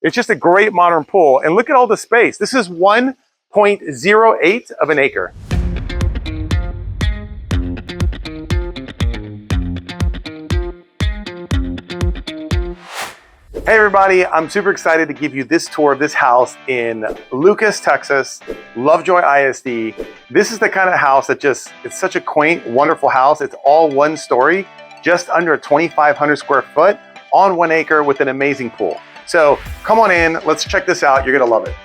It's just a great modern pool. And look at all the space. This is 1.08 of an acre. Hey everybody, I'm super excited to give you this tour of this house in Lucas, Texas, Lovejoy ISD. This is the kind of house that it's such a quaint, wonderful house. It's all one story, just under 2,500 square foot on 1 acre with an amazing pool. So come on in, let's check this out. You're gonna love it.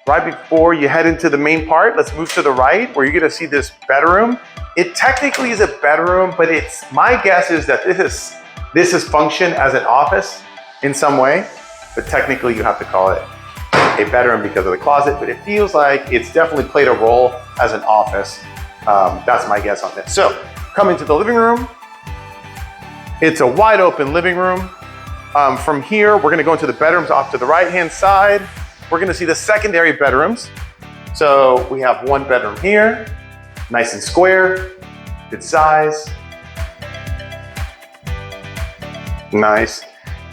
Right before you head into the main part, let's move to the right where you're gonna see this bedroom. It technically is a bedroom, but my guess is that this is functioned as an office in some way, but technically you have to call it a bedroom because of the closet, but it feels like it's definitely played a role as an office. That's my guess on this. So come into the living room. It's a wide open living room. From here, we're gonna go into the bedrooms off to the right-hand side. We're gonna see the secondary bedrooms. So we have one bedroom here, nice and square, good size. Nice.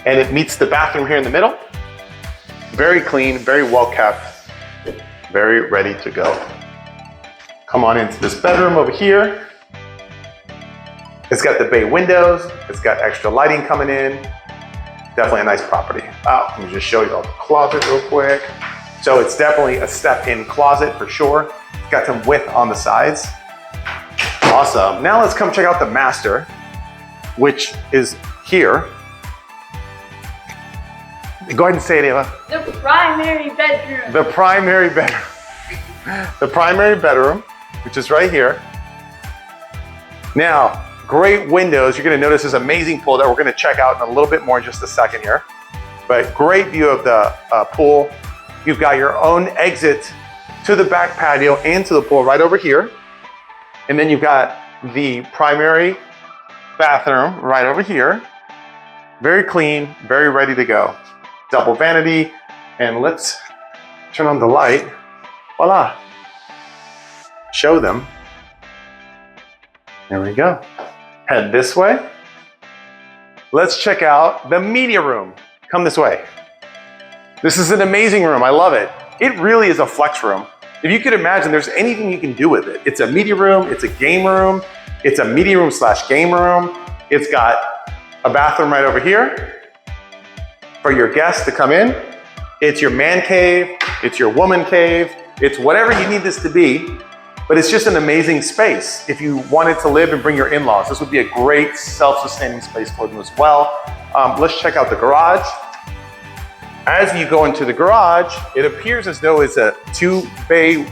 And it meets the bathroom here in the middle. Very clean, very well kept, very ready to go. Come on into this bedroom over here. It's got the bay windows. It's got extra lighting coming in. Definitely a nice property. Let me just show you all the closet real quick. So it's definitely a step-in closet for sure. It's got some width on the sides. Awesome. Now let's come check out the master, which is here. Go ahead and say it, Ava. The primary bedroom. The primary bedroom. The primary bedroom, which is right here. Now, great windows. You're gonna notice this amazing pool that we're gonna check out in a little bit more in just a second here. But great view of the pool. You've got your own exit to the back patio and to the pool right over here. And then you've got the primary bathroom right over here. Very clean, very ready to go. Double vanity. And let's turn on the light. Voila. Show them. There we go. Head this way. Let's check out the media room. Come this way. This is an amazing room. I love it. It really is a flex room. If you could imagine, there's anything you can do with it. It's a media room. It's a game room. It's a media room / game room. It's got a bathroom right over here for your guests to come in. It's your man cave. It's your woman cave. It's whatever you need this to be. But it's just an amazing space. If you wanted to live and bring your in-laws, this would be a great self-sustaining space for them as well. Let's check out the garage. As you go into the garage, it appears as though it's a two bay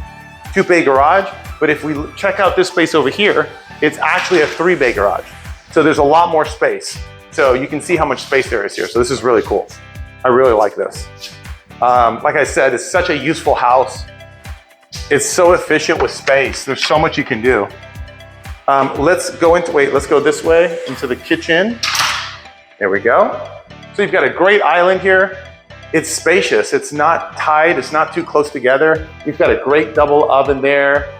garage, but if we check out this space over here, it's actually a 3-bay garage. So there's a lot more space. So you can see how much space there is here. So this is really cool. I really like this. Like I said, it's such a useful house. It's so efficient with space. There's so much you can do. Let's go this way into the kitchen. There we go. So you've got a great island here. It's spacious. It's not tight. It's not too close together. You've got a great double oven there.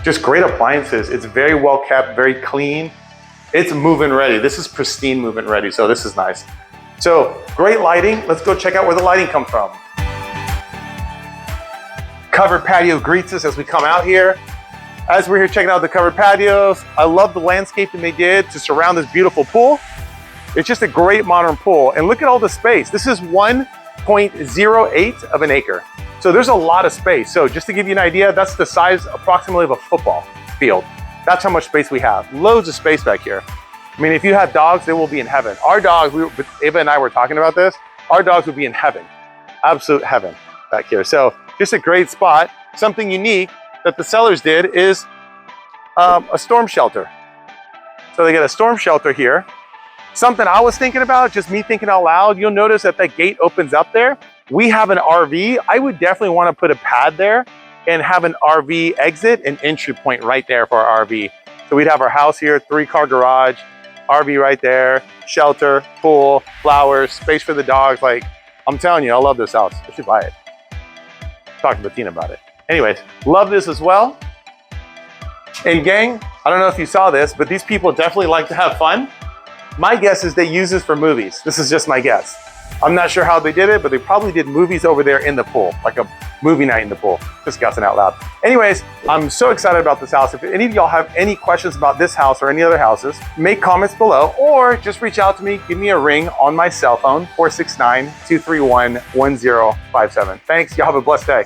Just great appliances. It's very well kept, very clean. It's move-in ready. This is pristine move-in ready. So this is nice. So great lighting. Let's go check out where the lighting comes from. Covered patio greets us as we come out here. As we're here checking out the covered patios, I love the landscaping they did to surround this beautiful pool. It's just a great modern pool. And look at all the space. This is 1.08 of an acre. So there's a lot of space. So just to give you an idea, that's the size approximately of a football field. That's how much space we have. Loads of space back here. I mean, if you have dogs, they will be in heaven. Our dogs, Ava and I were talking about this, our dogs would be in heaven. Absolute heaven back here. So just a great spot. Something unique that the sellers did is a storm shelter. So they get a storm shelter here. Something I was thinking about, just me thinking out loud, you'll notice that that gate opens up there. We have an RV. I would definitely want to put a pad there and have an RV exit and entry point right there for our RV. So we'd have our house here, 3-car garage, RV right there, shelter, pool, flowers, space for the dogs. Like, I'm telling you, I love this house. I should buy it. Talk to Bettina about it. Anyways, love this as well. And gang, I don't know if you saw this, but these people definitely like to have fun. My guess is they use this for movies. This is just my guess. I'm not sure how they did it, but they probably did movies over there in the pool, like a movie night in the pool. Just guessing out loud. Anyways, I'm so excited about this house. If any of y'all have any questions about this house or any other houses, make comments below or just reach out to me. Give me a ring on my cell phone, 469-231-1057. Thanks. Y'all have a blessed day.